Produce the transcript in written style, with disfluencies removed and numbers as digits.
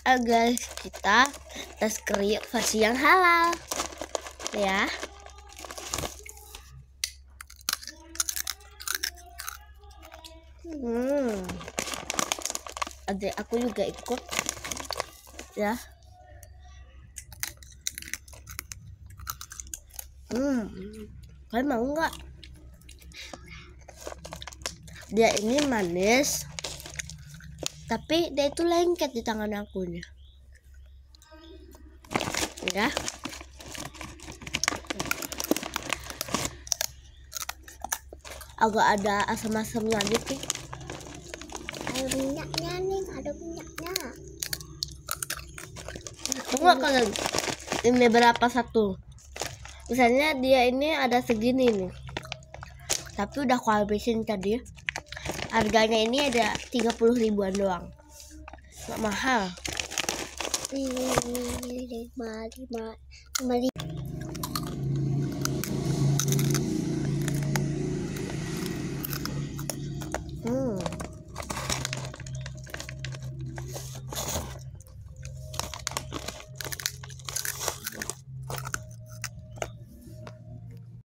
Guys, kita tes kriuk versi yang halal ya. Adik aku juga ikut ya. Kalian mau nggak? Dia ini manis, tapi dia itu lengket di tangan aku nih. Ya. Agak ada asam-asamnya gitu. Ada minyaknya nih, ada minyaknya. Tunggu kalian. Ini berapa satu? Misalnya dia ini ada segini nih. Tapi udah aku habisin tadi. Harganya ini ada 30 ribuan doang. Gak mahal.